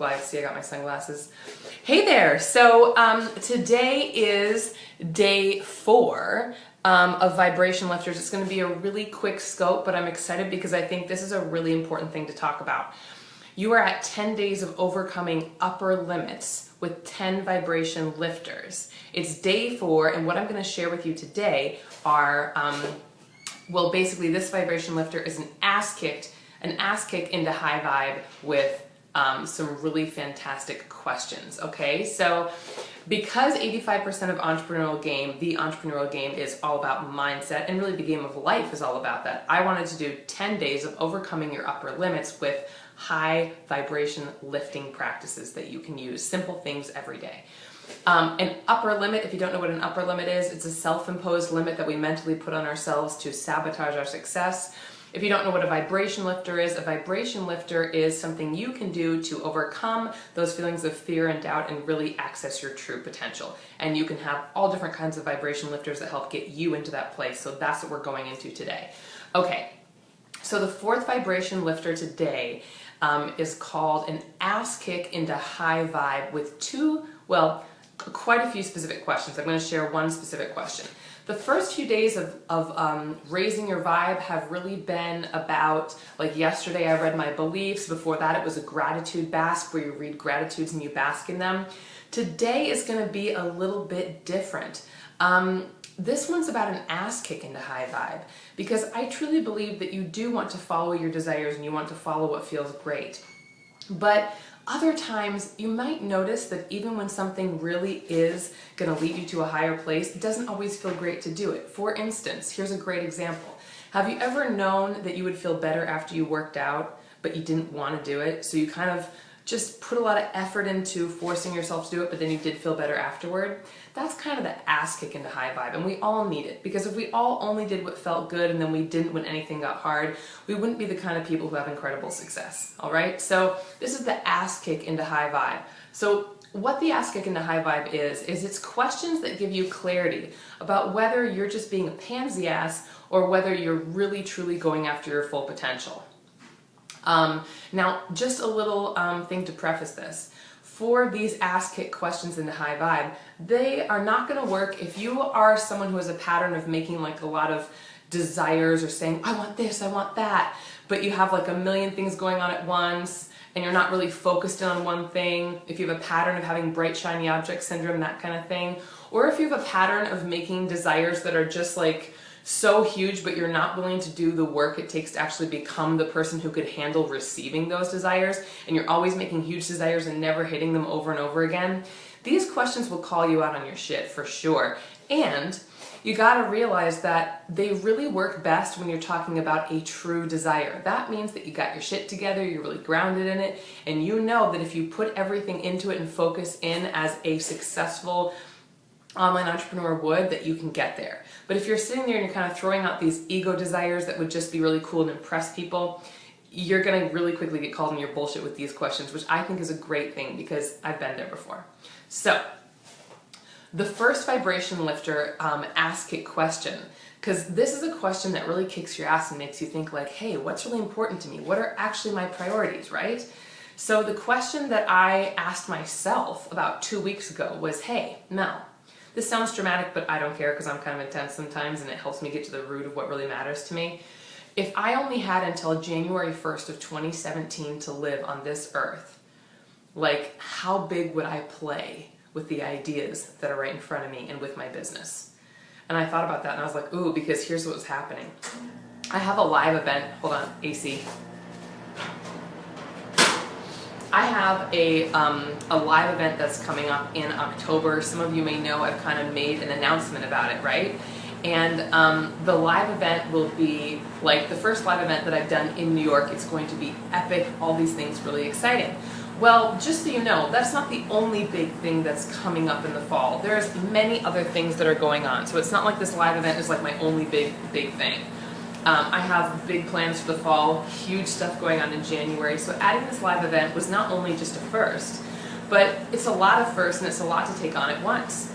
Live. See, I got my sunglasses. Hey there. So today is day 4 of vibration lifters. It's going to be a really quick scope, but I'm excited because I think this is a really important thing to talk about. You are at 10 days of overcoming upper limits with 10 vibration lifters. It's day 4, and what I'm going to share with you today are, well, basically this vibration lifter is an ass kick into high vibe with some really fantastic questions, okay? So because 85% of the entrepreneurial game is all about mindset, and really the game of life is all about that, I wanted to do 10 days of overcoming your upper limits with high vibration lifting practices that you can use, simple things every day. An upper limit, if you don't know what an upper limit is, it's a self-imposed limit that we mentally put on ourselves to sabotage our success. If you don't know what a vibration lifter is something you can do to overcome those feelings of fear and doubt and really access your true potential. And you can have all different kinds of vibration lifters that help get you into that place. So that's what we're going into today. Okay, so the 4th vibration lifter today is called an ass kick into high vibe with quite a few specific questions. I'm going to share one specific question. The first few days of raising your vibe have really been about, like yesterday I read my beliefs, before that it was a gratitude bask where you read gratitudes and you bask in them. Today is going to be a little bit different. This one's about an ass kick into high vibe, because I truly believe that you do want to follow your desires and you want to follow what feels great. But other times, you might notice that even when something really is going to lead you to a higher place, it doesn't always feel great to do it. For instance, here's a great example. Have you ever known that you would feel better after you worked out, but you didn't want to do it? So you kind of just put a lot of effort into forcing yourself to do it, but then you did feel better afterward. That's kind of the ass kick into high vibe, and we all need it, because if we all only did what felt good and then we didn't when anything got hard, we wouldn't be the kind of people who have incredible success, all right? So this is the ass kick into high vibe. So what the ass kick into high vibe is it's questions that give you clarity about whether you're just being a pansy ass or whether you're really truly going after your full potential. Now, just a little thing to preface this. For these ass kick questions into high vibe, they are not going to work if you are someone who has a pattern of making like a lot of desires or saying, I want this, I want that, but you have like a million things going on at once and you're not really focused on one thing. If you have a pattern of having bright shiny object syndrome, that kind of thing, or if you have a pattern of making desires that are just like so huge, but you're not willing to do the work it takes to actually become the person who could handle receiving those desires, and you're always making huge desires and never hitting them over and over again, these questions will call you out on your shit for sure. And you gotta realize that they really work best when you're talking about a true desire. That means that you got your shit together, you're really grounded in it, and you know that if you put everything into it and focus in as a successful online entrepreneur would, that you can get there. But if you're sitting there and you're kind of throwing out these ego desires that would just be really cool and impress people, you're going to really quickly get called on your bullshit with these questions, which I think is a great thing because I've been there before. So the first vibration lifter ass kick question, because this is a question that really kicks your ass and makes you think like, hey, what's really important to me? What are actually my priorities, right? So the question that I asked myself about 2 weeks ago was, hey, Mel, this sounds dramatic, but I don't care because I'm kind of intense sometimes and it helps me get to the root of what really matters to me. If I only had until January 1st of 2017 to live on this earth, like how big would I play with the ideas that are right in front of me and with my business? And I thought about that and I was like, ooh, because here's what's happening. I have a live event, hold on, AC. I have a live event that's coming up in October. Some of you may know I've kind of made an announcement about it, right? And the live event will be like the first live event that I've done in New York. It's going to be epic, all these things really exciting. Well, just so you know, that's not the only big thing that's coming up in the fall. There's many other things that are going on. So it's not like this live event is like my only big thing. I have big plans for the fall, huge stuff going on in January, so adding this live event was not only just a first, but it's a lot of firsts and it's a lot to take on at once.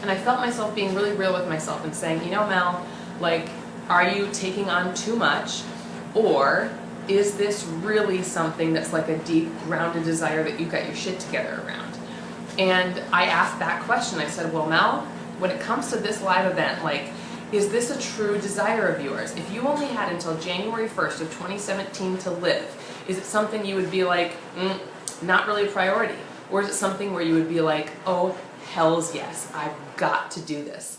And I felt myself being really real with myself and saying, you know, Mel, like, are you taking on too much, or is this really something that's like a deep, grounded desire that you've got your shit together around? And I asked that question. I said, well, Mel, when it comes to this live event, like, is this a true desire of yours? If you only had until January 1st of 2017 to live, is it something you would be like, not really a priority? Or is it something where you would be like, oh, hells yes, I've got to do this?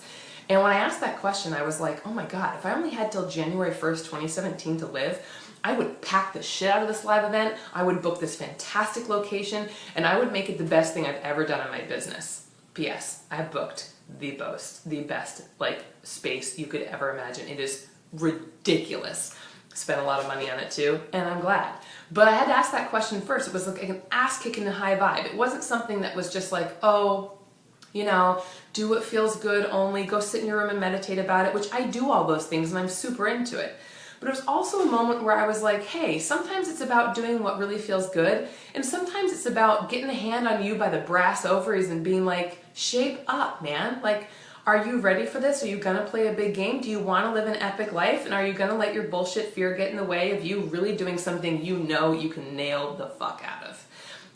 And when I asked that question, I was like, oh my God, if I only had till January 1st, 2017 to live, I would pack the shit out of this live event, I would book this fantastic location, and I would make it the best thing I've ever done in my business. P.S. I have booked the best like space you could ever imagine. It is ridiculous. Spent a lot of money on it too, and I'm glad. But I had to ask that question first. It was like an ass-kicking high vibe. It wasn't something that was just like, oh, you know, do what feels good only, go sit in your room and meditate about it, which I do all those things and I'm super into it. But it was also a moment where I was like, hey, sometimes it's about doing what really feels good, and sometimes it's about getting a hand on you by the brass ovaries and being like, shape up, man. Like, are you ready for this? Are you gonna play a big game? Do you wanna live an epic life? And are you gonna let your bullshit fear get in the way of you really doing something you know you can nail the fuck out of?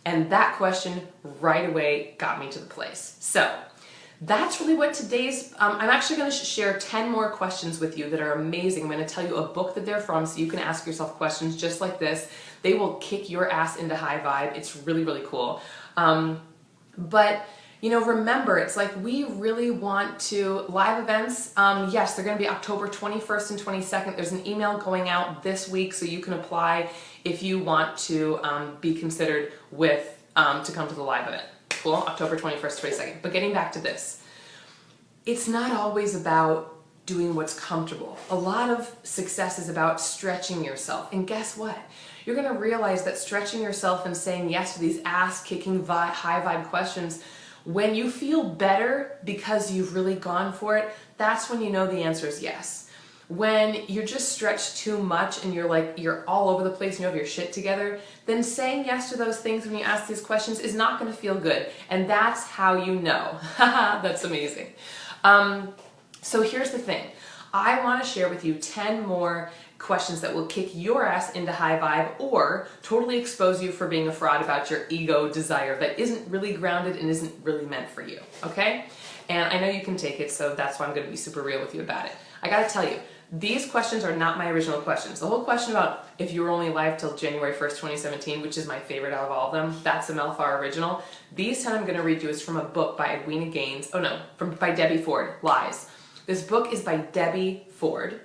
And that question right away got me to the place. So that's really what today's, I'm actually going to share 10 more questions with you that are amazing. I'm going to tell you a book that they're from so you can ask yourself questions just like this. They will kick your ass into high vibe. It's really, really cool. But, you know, remember, it's like we really want to, live events, yes, they're going to be October 21st and 22nd. There's an email going out this week so you can apply if you want to be considered with, to come to the live event. Cool, October 21st, 22nd. But getting back to this, it's not always about doing what's comfortable. A lot of success is about stretching yourself. And guess what? You're gonna realize that stretching yourself and saying yes to these ass-kicking high vibe questions, when you feel better because you've really gone for it, that's when you know the answer is yes. When you're just stretched too much and you're like, you're all over the place and you have your shit together, then saying yes to those things when you ask these questions is not going to feel good. And that's how you know. That's amazing. So here's the thing. I want to share with you 10 more questions that will kick your ass into high vibe or totally expose you for being a fraud about your ego desire that isn't really grounded and isn't really meant for you. Okay? And I know you can take it, so that's why I'm going to be super real with you about it. I got to tell you, these questions are not my original questions. The whole question about if you were only alive till January 1st, 2017, which is my favorite out of all of them, that's a Mel Farr original. These 10 I'm going to read you is from a book by Edwina Gaines. Oh no, by Debbie Ford, Lies. This book is by Debbie Ford.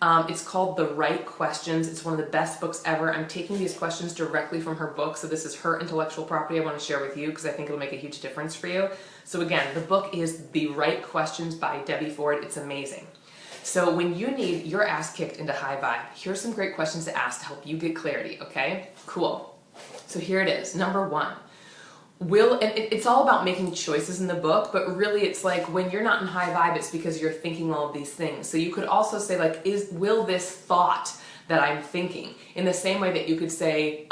It's called The Right Questions. It's one of the best books ever. I'm taking these questions directly from her book, so this is her intellectual property I want to share with you because I think it'll make a huge difference for you. So again, the book is The Right Questions by Debbie Ford. It's amazing. So when you need your ass kicked into high vibe, here's some great questions to ask to help you get clarity, okay? Cool. So here it is. Number one. And it's all about making choices in the book, but really it's like when you're not in high vibe, it's because you're thinking all of these things. So you could also say like, will this thought that I'm thinking, in the same way that you could say,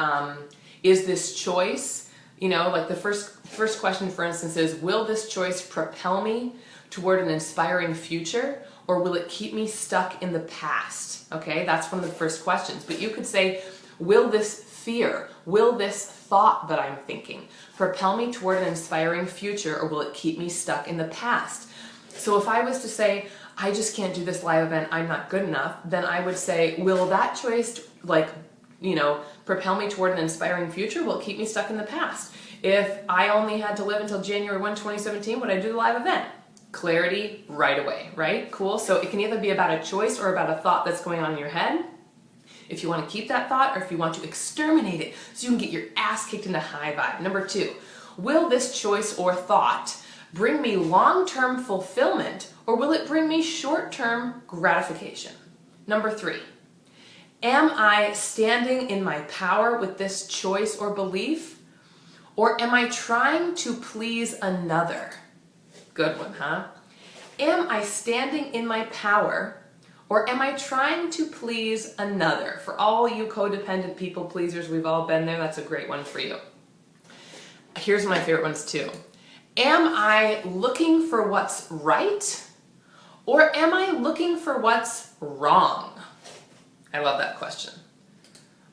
is this choice, you know, like the first question, for instance, is, will this choice propel me toward an inspiring future, or will it keep me stuck in the past? Okay, that's one of the first questions. But you could say, will this fear, will this thought that I'm thinking propel me toward an inspiring future, or will it keep me stuck in the past? So if I was to say, I just can't do this live event, I'm not good enough, then I would say, will that choice, like, you know, propel me toward an inspiring future? Will it keep me stuck in the past? If I only had to live until January 1, 2017, would I do the live event? Clarity right away, right? Cool. So it can either be about a choice or about a thought that's going on in your head. If you want to keep that thought or if you want to exterminate it so you can get your ass kicked into high vibe. Number two, will this choice or thought bring me long-term fulfillment, or will it bring me short-term gratification? Number three, am I standing in my power with this choice or belief, or am I trying to please another? Good one, huh? Am I standing in my power, or am I trying to please another? For all you codependent people pleasers, we've all been there. That's a great one for you. Here's my favorite ones too. Am I looking for what's right, or am I looking for what's wrong? I love that question.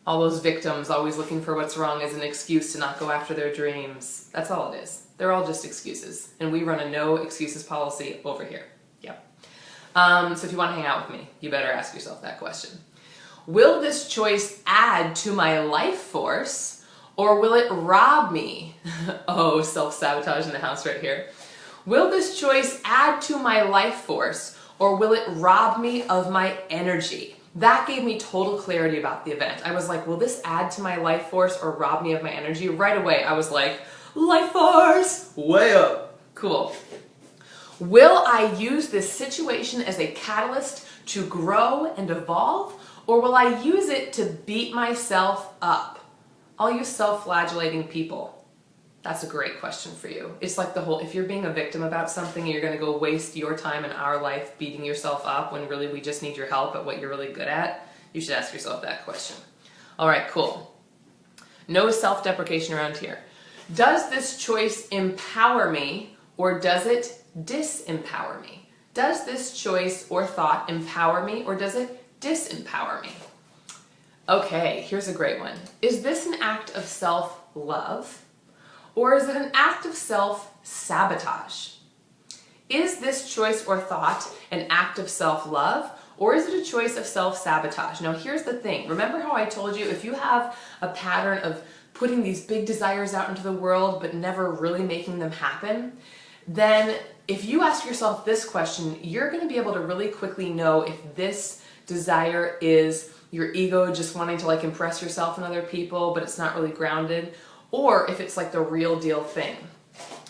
All those victims always looking for what's wrong as an excuse to not go after their dreams. That's all it is. They're all just excuses. And we run a no excuses policy over here. Yep. So if you want to hang out with me, you better ask yourself that question. Will this choice add to my life force, or will it rob me? Oh, self-sabotage in the house right here. Will this choice add to my life force, or will it rob me of my energy? That gave me total clarity about the event. I was like, will this add to my life force or rob me of my energy? Right away, I was like, life force, way up. Cool. Will I use this situation as a catalyst to grow and evolve, or will I use it to beat myself up? I'll use self-flagellating people. That's a great question for you. It's like the whole, if you're being a victim about something, you're going to go waste your time in our life beating yourself up when really we just need your help at what you're really good at, you should ask yourself that question. All right, cool. No self-deprecation around here. Does this choice empower me, or does it disempower me? Does this choice or thought empower me, or does it disempower me? Okay, here's a great one. Is this an act of self-love, or is it an act of self-sabotage? Is this choice or thought an act of self-love, or is it a choice of self-sabotage? Now here's the thing. Remember how I told you if you have a pattern of putting these big desires out into the world but never really making them happen, then if you ask yourself this question, you're going to be able to really quickly know if this desire is your ego just wanting to like impress yourself and other people, but it's not really grounded, or if it's like the real deal thing.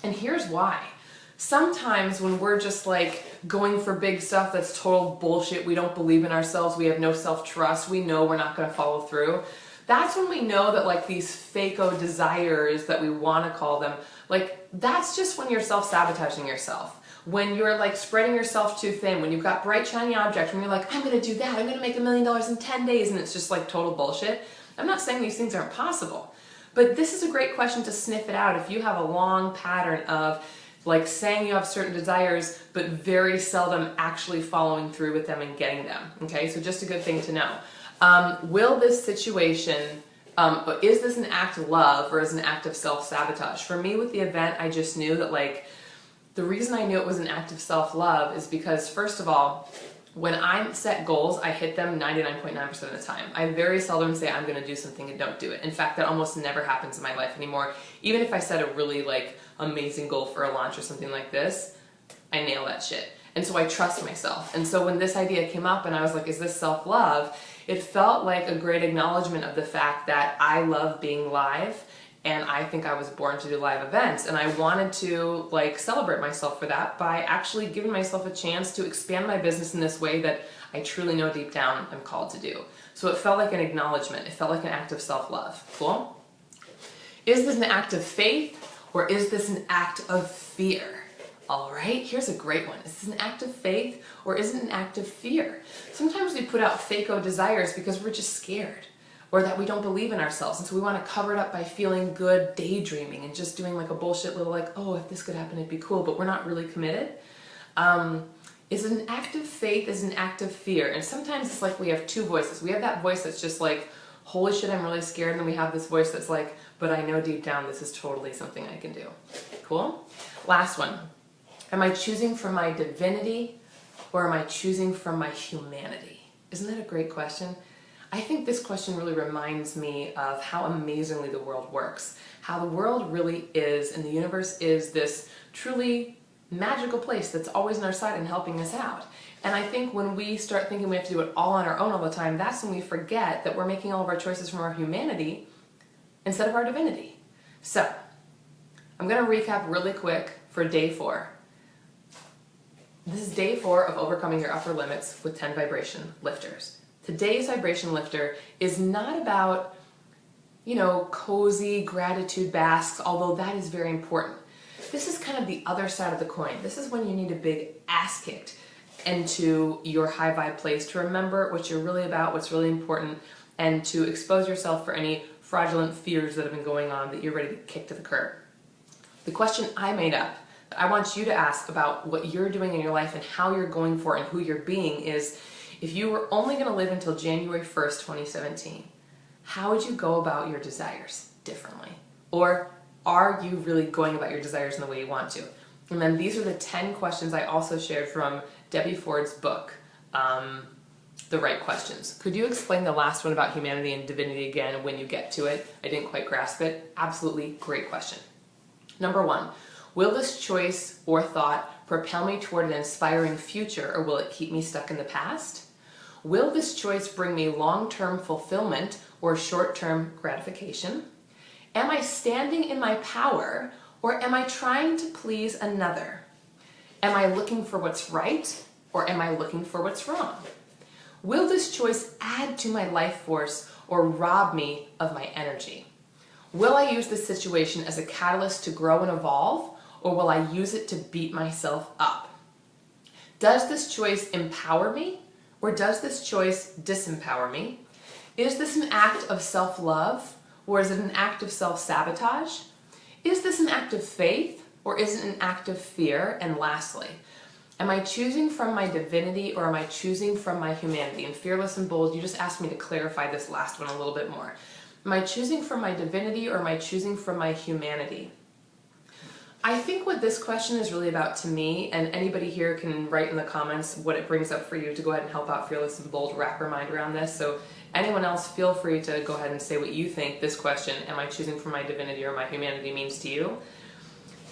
And here's why. Sometimes when we're just like going for big stuff that's total bullshit, we don't believe in ourselves, we have no self-trust, we know we're not going to follow through, that's when we know that like these fake-o desires that we want to call them, like that's just when you're self-sabotaging yourself. When you're like spreading yourself too thin, when you've got bright shiny objects, when you're like, I'm going to do that, I'm going to make $1 million in 10 days, and it's just like total bullshit. I'm not saying these things aren't possible, but this is a great question to sniff it out if you have a long pattern of like saying you have certain desires, but very seldom actually following through with them and getting them. Okay, so just a good thing to know. Will this situation, is this an act of love or is it an act of self-sabotage? For me with the event, I just knew that like, the reason I knew it was an act of self-love is because first of all, when I set goals, I hit them 99.9% of the time. I very seldom say I'm going to do something and don't do it. In fact, that almost never happens in my life anymore. Even if I set a really like amazing goal for a launch or something like this, I nail that shit. And so I trust myself. And so when this idea came up and I was like, is this self-love? It felt like a great acknowledgement of the fact that I love being live and I think I was born to do live events, and I wanted to like celebrate myself for that by actually giving myself a chance to expand my business in this way that I truly know deep down I'm called to do. So it felt like an acknowledgement. It felt like an act of self-love. Cool? Is this an act of faith or is this an act of fear? All right, here's a great one. Is this an act of faith or is it an act of fear? Sometimes we put out fake-o desires because we're just scared, or that we don't believe in ourselves, and so we want to cover it up by feeling good, daydreaming, and just doing like a bullshit little like, oh, if this could happen, it'd be cool, but we're not really committed. Is it an act of faith? Is it an act of fear? And sometimes it's like we have two voices. We have that voice that's just like, holy shit, I'm really scared, and then we have this voice that's like, but I know deep down this is totally something I can do. Cool? Last one. Am I choosing from my divinity, or am I choosing from my humanity? Isn't that a great question? I think this question really reminds me of how amazingly the world works. How the world really is, and the universe is this truly magical place that's always on our side and helping us out. And I think when we start thinking we have to do it all on our own all the time, that's when we forget that we're making all of our choices from our humanity instead of our divinity. So, I'm going to recap really quick for day 4. This is day 4 of overcoming your upper limits with 10 vibration lifters. Today's vibration lifter is not about, you know, cozy gratitude basks, although that is very important. This is kind of the other side of the coin. This is when you need a big ass kicked into your high vibe place to remember what you're really about, what's really important, and to expose yourself for any fraudulent fears that have been going on that you're ready to kick to the curb. The question I made up that I want you to ask about what you're doing in your life and how you're going for and who you're being is, if you were only going to live until January 1st, 2017, how would you go about your desires differently? Or are you really going about your desires in the way you want to? And then these are the 10 questions I also shared from Debbie Ford's book, The Right Questions. Could you explain the last one about humanity and divinity again when you get to it? I didn't quite grasp it. Absolutely great question. Number 1, will this choice or thought propel me toward an inspiring future, or will it keep me stuck in the past? Will this choice bring me long-term fulfillment or short-term gratification? Am I standing in my power, or am I trying to please another? Am I looking for what's right, or am I looking for what's wrong? Will this choice add to my life force or rob me of my energy? Will I use this situation as a catalyst to grow and evolve, or will I use it to beat myself up? Does this choice empower me, or does this choice disempower me? Is this an act of self-love, or is it an act of self-sabotage? Is this an act of faith, or is it an act of fear? And lastly, am I choosing from my divinity, or am I choosing from my humanity? And Fearless and Bold, you just asked me to clarify this last one a little bit more. Am I choosing from my divinity, or am I choosing from my humanity? I think what this question is really about to me, and anybody here can write in the comments what it brings up for you to go ahead and help out Fearless and Bold wrap her mind around this. So anyone else, feel free to go ahead and say what you think this question, am I choosing from my divinity or my humanity, means to you.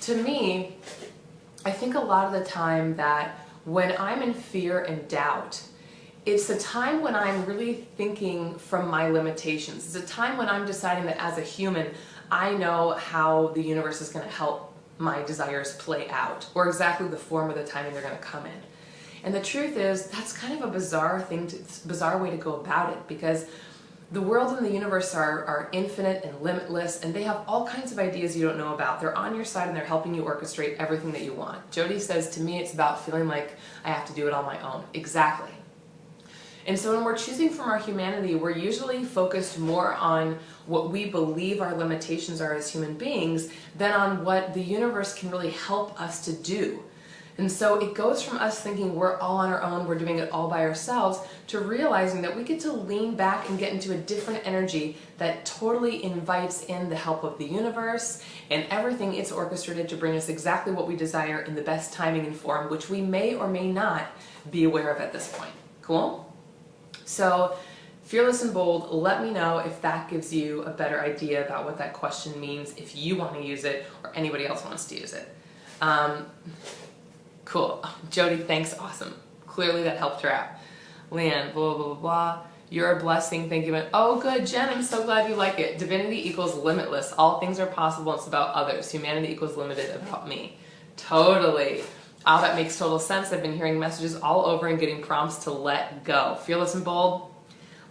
To me, I think a lot of the time that when I'm in fear and doubt, it's a time when I'm really thinking from my limitations. It's a time when I'm deciding that as a human, I know how the universe is going to help my desires play out, or exactly the form or the timing they're going to come in. And the truth is, that's kind of a bizarre way to go about it, because the world and the universe are infinite and limitless, and they have all kinds of ideas you don't know about. They're on your side and they're helping you orchestrate everything that you want. Jody says, to me, it's about feeling like I have to do it on my own. Exactly. And so when we're choosing from our humanity, we're usually focused more on what we believe our limitations are as human beings than on what the universe can really help us to do. And so it goes from us thinking we're all on our own, we're doing it all by ourselves, to realizing that we get to lean back and get into a different energy that totally invites in the help of the universe and everything it's orchestrated to bring us exactly what we desire in the best timing and form, which we may or may not be aware of at this point. Cool? So, Fearless and Bold, let me know if that gives you a better idea about what that question means, if you want to use it or anybody else wants to use it. Cool. Oh, Jody, thanks. Awesome. Clearly that helped her out. Leanne, blah, blah, blah, blah. You're a blessing. Thank you. Oh, good. Jen, I'm so glad you like it. Divinity equals limitless. All things are possible. It's about others. Humanity equals limited, about me. Totally. Oh, that makes total sense. I've been hearing messages all over and getting prompts to let go. Fearless and Bold,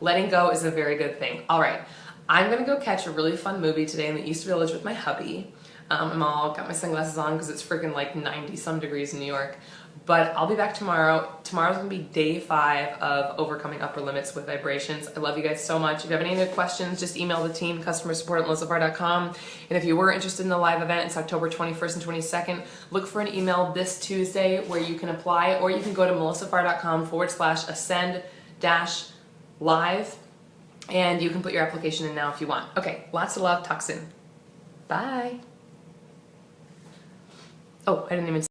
letting go is a very good thing. All right, I'm going to go catch a really fun movie today in the East Village with my hubby. I'm all got my sunglasses on because it's freaking like 90 some degrees in New York. But I'll be back tomorrow. Tomorrow's going to be day 5 of overcoming upper limits with vibrations. I love you guys so much. If you have any other questions, just email the team, customersupport@melissafar.com. And if you were interested in the live event, it's October 21st and 22nd. Look for an email this Tuesday where you can apply, or you can go to melissafar.com/ascend-live, and you can put your application in now if you want. Okay, lots of love. Talk soon. Bye. Oh, I didn't even